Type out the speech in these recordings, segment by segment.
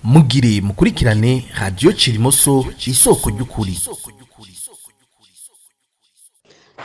mugire mukurikirane radiyo Cirimoso isoko ry'ukuri.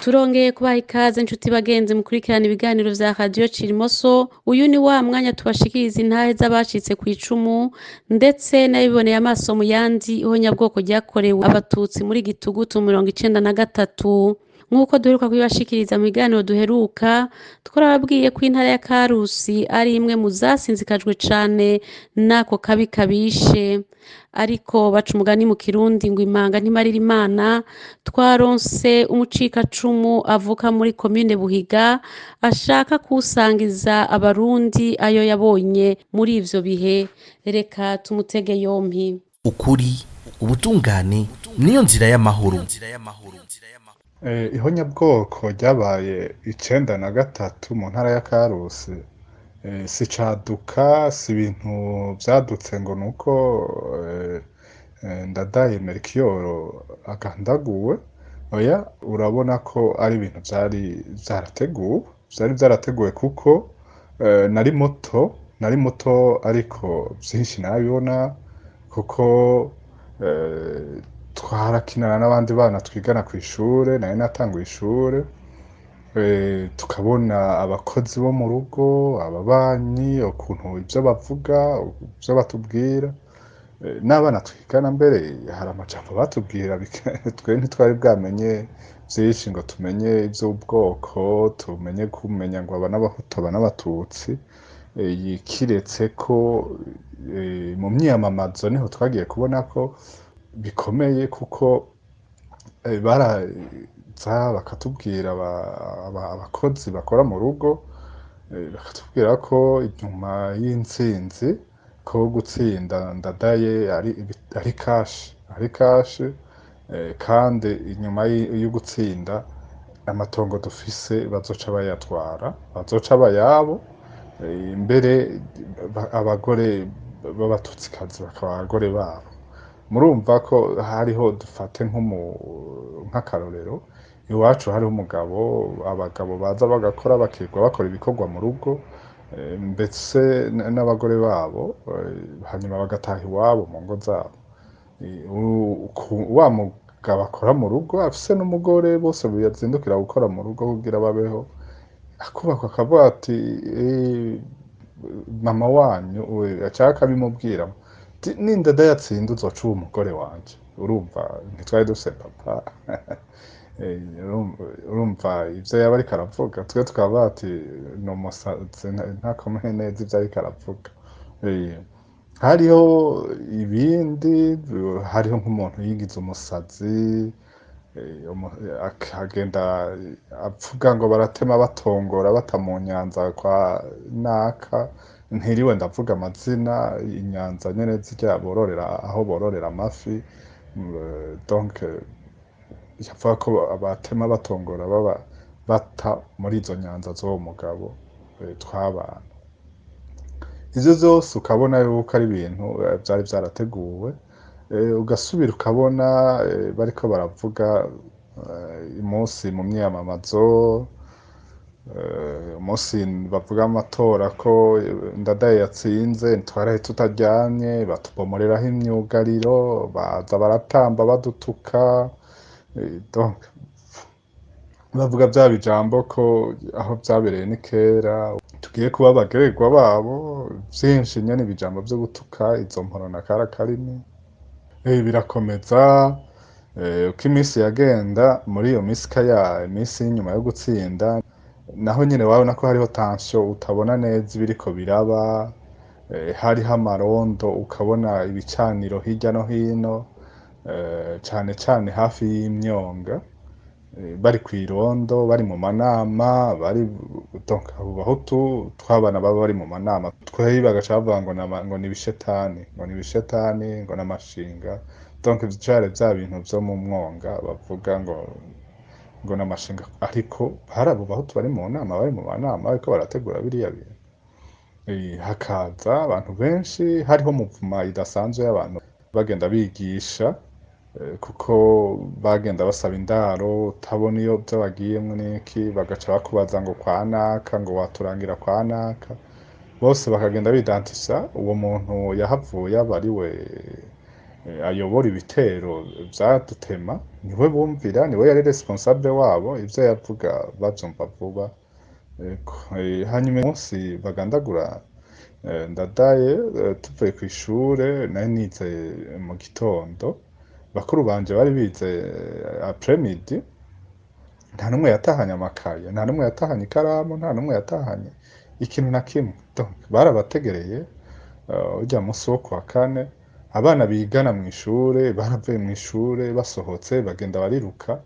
Turongeye kubaha ikaze inshuti bagenzi mukurikirana ibiganiro vya radiyo Cirimoso. Uyu ni wa mwanya tubashikiriza intahe z'abacitse ku icumu ndetse n'abiboneye amaso mu yandi ihonyabwoko ryakorewe abatutsi muri Gitugutu 1993. Nk'uko duheruka kubibashikiriza mu biganiro duheruka, twarababwiye ko intara ya Karusi ari imwe mu zasinzikajwe cane n'ako kabi kabishe. Ariko baca umugani mu Kirundi ngo imanga ntimarira imana. Twaronse umucikacumu avuka muri komine Buhiga ashaka kusangiza abarundi ayo yabonye muri ivyo bihe. Reka tumutege yompi. Ukuri, ubutungane niyo nzira y'amahoro. Ihonyabwoko ryabaye 1993 mu ntara ya Karusi. Si caduka, si ibintu vyadutse ngo nuko Ndadaye Melchior agandaguwe. Oya, urabona ko ari ibintu vyari vyarateguwe kuko nari muto ariko vyinshi nabibona kuko twarakinana n'abandi bana twigana kw'ishure, nari natanguye ishure, tukabona abakozi bo mu rugo, ababanyi, ukuntu ivyo bavuga, ivyo batubwira, n'abana twigana mbere hari amajambo batubwira twe ntitwari bwamenye vyinshi ngo tumenye ivy'ubwoko, kumenya ngo aba n'abahutu aba n'abatutsi, kiretse ko mu myiyamamazo niho twagiye kubona ko bikomeye kuko baraza bakatubwira abakozi bakora mu rugo, bakatubwira ko inyuma y'intsinzi ko gutsinda Ndadaye ari kashi, kandi inyuma yo gutsinda amatongo dufise bazoca bayatwara, bazoca bayabo, mbere abagore b'abatutsikazi bakaba abagore babo. Murumva ko hariho dufate nk'akarorero, iwacu hariho abagabo baza bagakora bakirwa bakora ibikorwa mu rugo, mbese n'abagore babo, hanyuma bagataha iwabo mu ngo zabo. Wa mugabo akora mu rugo afise n'umugore, bose bazindukira gukora mu rugo kugira babeho, akubakwa akavuga ati mama wanyu acaka abimubwira ni Ndadaye yatsinda uzoca uba umugore wanje. Urumva ntitwari dufise papa urumva ivyo yaba ariko aravuga, twe tukavuga ati n'umusazi ntakomeye neza ivyo ariko aravuga. Hariho ibindi, hariho nk'umuntu yigize umusazi, akagenda avuga ngo baratema batongora bata mu nyanza kwa naka, ntiriwe ndavuga amazina, inyanza nyene zirya bororera, aho bororera amafi, donc yavuga ko abatema batongora bata muri izo nyanza z'uwo mugabo twabana. Ivyo vyose ukabona yuko ari ibintu vyari vyarateguwe, ugasubira ukabona bariko baravuga umunsi mu myiyamamazo, umunsi bavuga amatora ko Ndadaye yatsinze, twaraye tutaryamye, batubomoreraho imyugariro, baza baratamba badutuka, donc bavuga vya bijambo ko aho vyabereye ni kera, tugiye kuba abagererwa babo, vyinshi nyene ibijambo vyo gutuka izo mporo na karakarimi. Birakomeza uko iminsi yagenda, muri iyo iminsi y'inyuma yo gutsinda, naho nyene wabona ko hariho tension, utabona neza ibiriko biraba, hariho amarondo, ukabona ibicaniro hirya no hino, cane cane hafi y'imyonga, bari kw'irondo, bari mu manama, donc abo bahutu twabana baba bari mu manama, twebwe bagaca bavuga ngo ni ibishetani, ngo n'amashinga, donc vyari vya bintu vyo mu mwonga bavuga ngo n'amashinga, ariko hari abo bahutu bari mu manama bariko barategura biriya bintu. Hakaza abantu benshi, hariho muvuma idasanzwe y'abantu bagenda bigisha, kuko bagenda basaba indaro, utabona iyo vyo bagiyemwo n'iki, bagaca bakubaza ngo kwa naka, ngo waturangira kwa naka, bose bakagenda bidantisha uwo muntu yahavuye aba ari we ayobora ibitero vyadutema, niwe bumvira, niwe yari responsable wabo, ivyo yavuga bavyumva vuba. Hanyuma umunsi bagandagura Ndadaye, tuvuye kw'ishure nari nize mu gitondo, bakuru banje bari bize après midi, nta n'umwe yatahanye amakaye, nta n'umwe yatahanye ikaramu, nta n'umwe yatahanye ikintu na kimwe. Donc barabategereye urya musi wo kuwa kane, abana bigana mw'ishure baravuye mw'ishure basohotse bagenda bariruka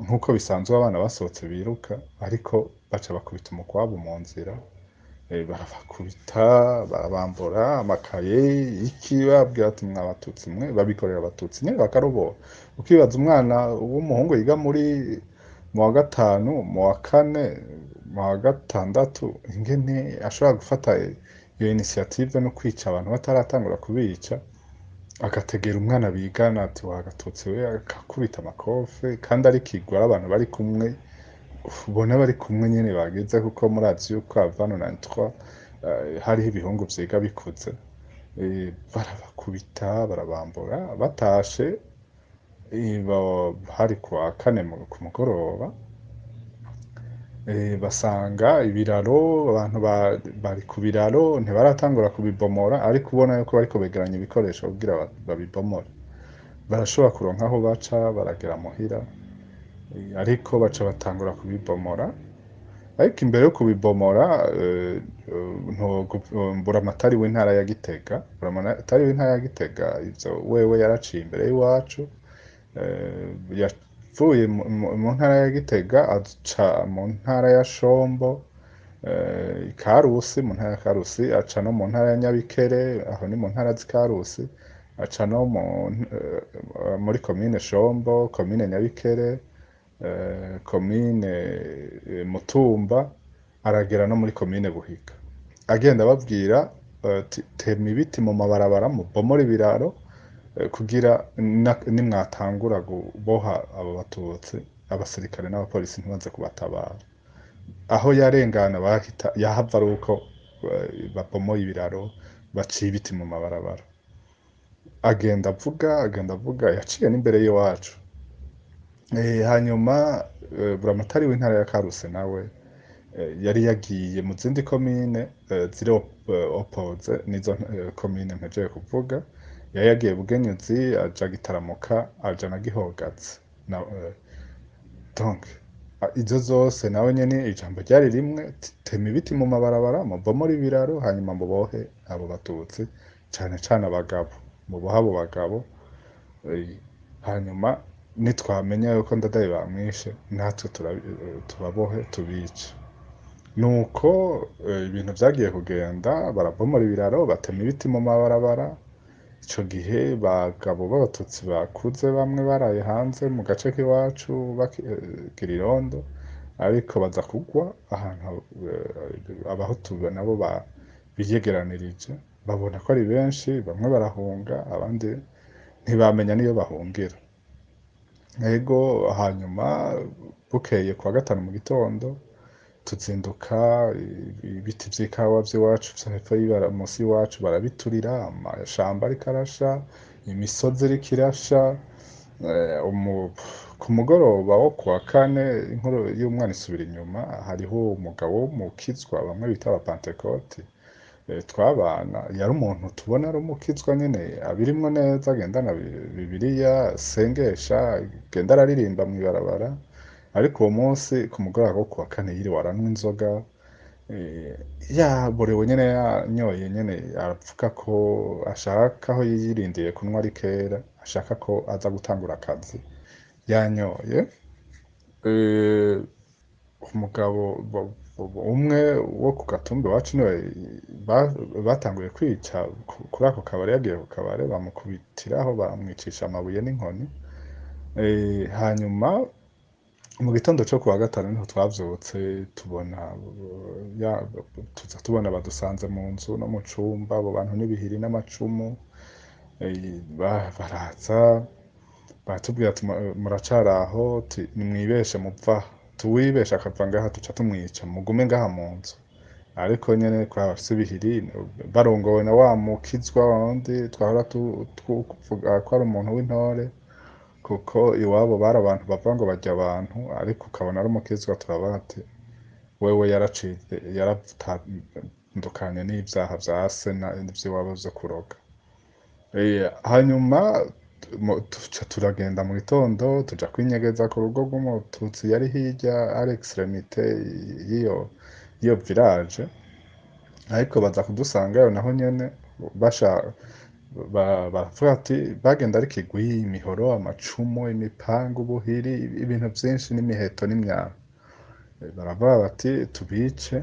nk'uko bisanzwe abana basohotse biruka, ariko baca bakubita umukwabu mu nzira, barabakubita barabambura amakaye iki, bababwira ati mwa batutsi mwe, babikorera abatutsi nyene bakarobora. Ukibaza umwana w'umuhungu yiga mu wa gatanu, mu wa kane, mu wa gatandatu, ingene ashobora gufata iyo initiative no kwica abantu bataratangura kubica, agategera umwana bigana ati wagatutsi we, akakubita amakofe, kandi ari kigwa ari abantu bari kumwe, ubona bari kumwe nyene bageze, kuko murazi yuko avano na ntwa hariho ibihungu vyiga bikuze, barabakubita barabambura. Batashe hari kuwa kane ku mugoroba, basanga ibiraro, abantu bari ku biraro ntibaratangura kubibomora, ariko ubona yuko bariko begeranya ibikoresho kugira babibomore. Barashobora kuronka aho baca baragera muhira, ariko baca batangura kubibomora. Ariko imbere yo kubibomora, Mburamatari w'intara ya Gitega, Mburamatari w'intara ya Gitega ivyo wewe yaraciye imbere y'iwacu, yavuye mu ntara ya Gitega aca mu ntara ya Shombo, Karusi, mu ntara ya Karusi, aca no mu ntara ya Nyabikere, aho ni mu ntara z'Ikarusi, aca no muri komine Shombo, komine Nyabikere, komine Mutumba, aragera no muri komine Buhiga, agenda ababwira tema ibiti mu mabarabara, mubomora ibiraro, kugira nimwatangura guboha abo batutsi, abasirikare n'abapolisi ntibaze kubatabara. Aho yarengana yahava ari uko babomoye ibiraro, baciye ibiti mu mabarabara. Agenda avuga, yaciye n'imbere y'iwacu. Hanyuma Buramatari w'intara ya Karusi nawe yari yagiye mu zindi komine ziri opoze n'izo komine mpejeje kuvuga. Yari yagiye Bugenyuzi, aja Gitaramuka, aja na Gihogazi. Donc izo zose nawe nyene ijambo ryari rimwe, tema ibiti mu mabarabara, mubomore ibiraro, hanyuma mubohe abo batutsi, cane cane abagabo, mubohe abo bagabo, hanyuma nitwamenya yuko Ndadaye bamwishe, natwe tubabohe tubice. Nuko ibintu vyagiye kugenda, barabomora ibiraro, batema ibiti mu mabarabara. Ico gihe bagabo b'abatutsi bakuze bamwe baraye hanze mu gace k'iwacu bagira irondo, ariko baza kugwa ahantu abahutu nabo biyegeranirije, babona ko ari benshi, bamwe barahunga, abandi ntibamenya niyo bahungira. Ego hanyuma bukeye kuwa gatanu mu gitondo, tuzinduka ibiti vy'ikawa vy'iwacu vyo hepfo musi y'iwacu barabiturira, amashamba ariko arasha, imisozi iriko irasha. Ku mugoroba wo kuwa kane, inkuru y'umwana isubira inyuma, hariho umugabo w'umukizwa bamwe bita abapantekoti, twabana, yari umuntu tubona ari umukizwa nyene abirimwo neza, agendana Bibiliya, asengesha, agenda araririmba mw'ibarabara. Ariko uwo munsi ku mugoroba wo kuwa kane yiriwe aranywa inzoga, yaborewe nyene, yanyoye nyene, aravuga ko ashaka, aho yiyirindiye kunywa ari kera, ashaka ko aza gutangura akazi yanyoye. Umugabo umwe wo ku gatumba iwacu niwe batanguye kwica kuri ako kabare. Yagiye ku kabare bamukubitiraho, bamwicisha amabuye n'inkoni. Hanyuma mu gitondo co kuwa gatanu niho twavyutse tuza tubona badusanze mu nzu no mu cumba, abo bantu n'ibihiri n'amacumu. Baraza baratubwira ati muracari aho, nimwibeshe mupfa, tuwibeshe akava ngaha tuca tumwica, mugume ngaha mu nzu. ariko nyene kwa bafise ibihiri barongowe na wa mukizwa wundi twahora tuvuga ko ari umuntu w'intore, kuko iwabo bari abantu bavuga ngo barya abantu, ariko ukabona ari umukizwa turavuga ati wewe yaratandukanye n'ivyaha vya se n'ivy'iwabo vyo kuroga. Hanyuma turagenda mu gitondo tuja kwinyegeza ku rugo rw'umututsi yari hirya ari extremité y'iyo village, ariko baza kudusangayo naho nyene baravuga ati bagenda ari kigwi, imihoro, amacumu, imipanga, ubuhiri, ibintu vyinshi n'imiheto n'imyambi. Baravuga bati tubice,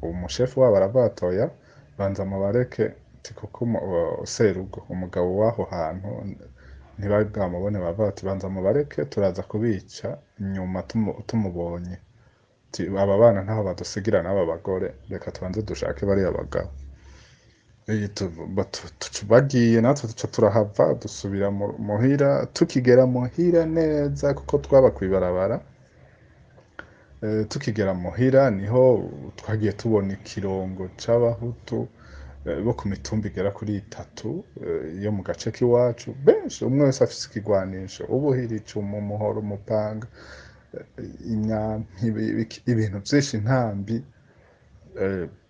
umushefu wabo aravuga ati oya banza mubareke, kuko serugo umugabo w'aho hantu ntibari bwamubone, baravuga bati banza mubareke turaza kubica nyuma tumubonye, aba bana ntaho badusigira n'aba bagore, reka tubanze dushake bariya bagabo. Bagiye natwe duca turahava dusubira muhira, tukigera muhira neza kuko twaba kwibarabara, tukigera muhira niho twagiye tubona ikirongo c'abahutu bo ku mitumba igera kuri 3 yo mu gace k'iwacu, benshi umwe wese afise ikigwanisho, ubuhiri, icumu, umuhoro, umupanga, ibintu vyinshi, intambi.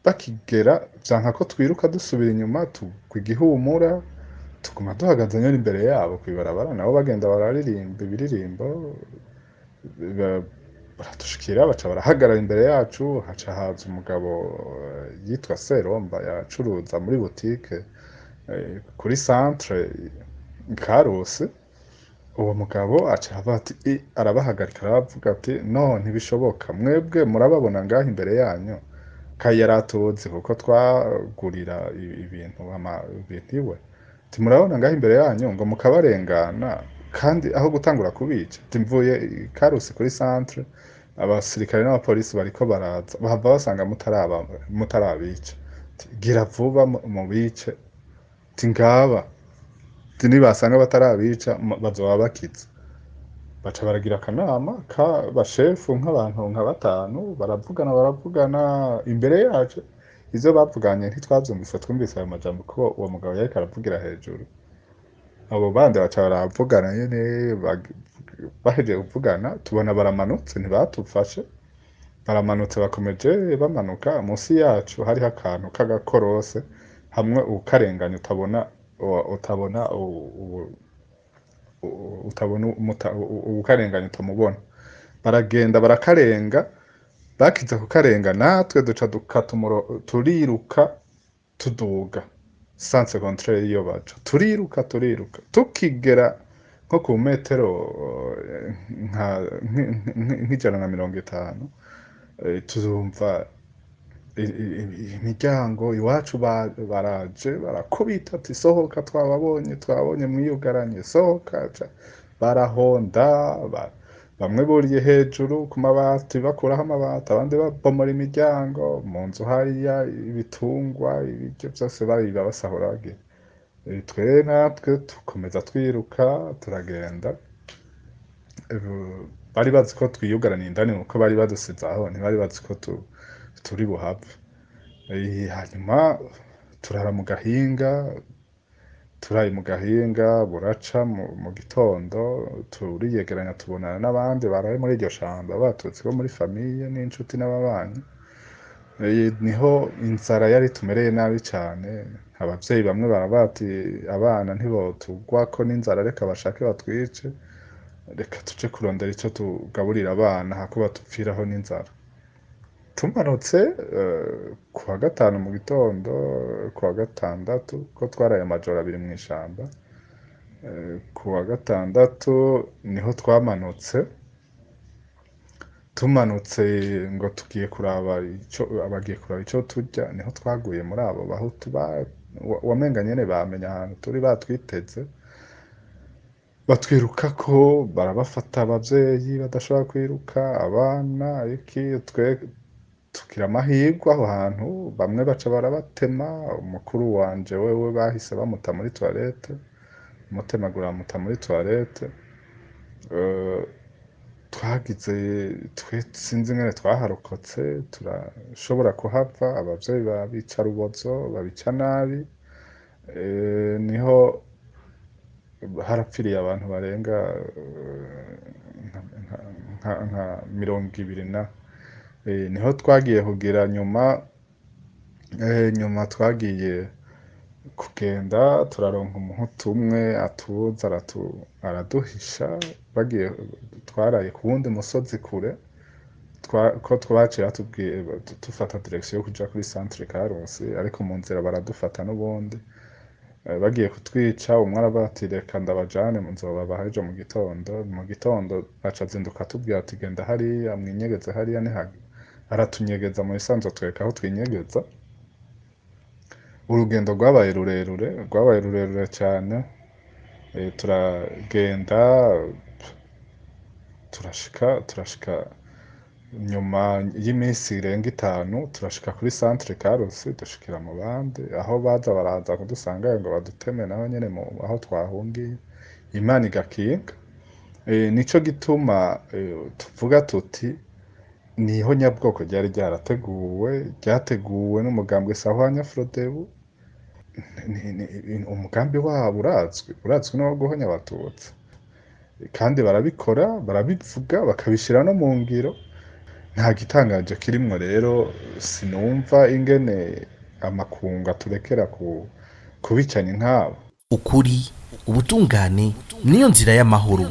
Bakigera vyanka ko twiruka dusubira inyuma tugwa igihumura, tuguma duhagaze nyene imbere yabo kwibarabara, nabo bagenda bararirimba ibiririmbo, baradushikira baca barahagarara imbere yacu, haca haza umugabo yitwa Seromba yacuruza muri butike kuri centre Karusi. Uwo mugabo aca avuga ati arabahagarika, arabavuga ati no ntibishoboka, mwebwe murababona ngaho imbere yanyu, kandi yari atuzi kuko twagurira ibintu iwe, ati murabona ngaho imbere yanyu ngo mukabarengana, kandi aho gutangura kubica, ati mvuye Karusi kuri centre, abasirikare n'abapolisi bariko baraza, bahava basanga mutarabica, gira vuba mubice, ati ngaba, ati nibasanga batarabica bazoba bakize. Baca baragira akanama k'abashefu nk'abantu nka 5, baravugana imbere yacu. Ivyo bavuganye ntitwavyumvise, twumvise ayo majambo ko uwo mugabo yariko aravugira hejuru. Abo bandi baca baravugana nyene, bahejeje kuvugana tubona baramanutse, ntibatufashe, baramanutse bakomeje bamanuka. Munsi yacu hariho akantu k'agakorose, hamwe ukarenganya utabona ukarenganya utamubona. Baragenda barakarenga, bakiza kukarenga natwe duca dukata turiruka tuduga sanse contraire iyo baca, turiruka tukigera nko ku metero nk'150, tuzumva imiryango iwacu baraje barakubita ati sohoka, twabonye mwiyugaranye, sohoka. Barahonda, bamwe buriye hejuru ku mabati bakuraho amabati, abandi babomora imiryango, mu nzu hariya ibitungwa, ibiryo byose bariba basahura bagira. Twe natwe tukomeza twiruka turagenda, bari bazi ko twiyugaraniye indani kuko bari badusize aho, ntibari bazi ko turi buhave. Hanyuma turara mu gahinga, turaye mu gahinga, buraca mu gitondo turiyegeranya tubonana n'abandi baraye muri iryo shamba, abatutsi bo muri famiye n'inshuti n'ababanyi. Niho inzara yari tumereye nabi cane, abavyeyi bamwe baravuga ati abana ntibotugwako n'inzara, reka bashake batwice, reka tuje kurondera ico tugaburira abana hako batupfiraho n'inzara. Tumanutse kuwa 5 mu gitondo, kuwa 6 ko twaraye amajoro 2 mw'ishamba, kuwa 6 niho twamanutse. Tumanutse ngo tugiye kuraba ico turya, niho twaguye muri abo bahutu wamenga nyene bamenya ahantu turi, batwiteze, batwirukako, barabafata abavyeyi badashobora kwiruka, abana twe tugira amahirwe aho hantu, bamwe baca barabatema. Umukuru wanje wewe bahise bamuta muri toilette, umutemagura bamuta muri toilette. twagize twe sinzi ngene twaharokotse turashobora kuhava abavyeyi babica rubozo babica nabi niho harapfiriye abantu barenga nka 20 niho twagiye kugira nyuma twagiye kugenda turaronka umuhutu umwe atuza araduhisha bagiye twaraye ku wundi musozi kure ko twaciye batubwiye dufata direction yo kuja kuri centre Karusi ariko mu nzira baradufata n'ubundi bagiye kutwica umwe arabati reka ndabajane nzobabaha ejo mu gitondo aca zinduka tubwira ati genda hariya mwinyegeze hariya nihage aratunyegeza mu isanzo tweka aho twinyegeza urugendo rwabaye rurerure cyane turagenda turashika nyuma y'iminsi irenga 5 turashika kuri centre Karusi dushikira mu bandi aho baraza kudusanga ngo baduteme naho nyene aho twahungiye Imana igakinga nico gituma tuvuga tuti niho nyabwoko ryari ryateguwe n'umugambwe Sahwanya Frodebu umugambi wabo urazwi no guhonya abatutsi kandi barabikora barabivuga bakabishira no mu ngiro nta gitangaje kirimwo rero sinumva ingene amakunga turekera kubicanya nkabo ukuri ubutungane niyo nzira y'amahoro.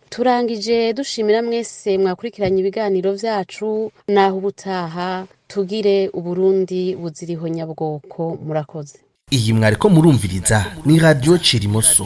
turangije dushimira mwese mwakurikiranye ibiganiro vyacu naho ubutaha tugire Uburundi buziriho nyabwoko murakoze. Iyi mwariko murumviriza ni Radio Chirimoso.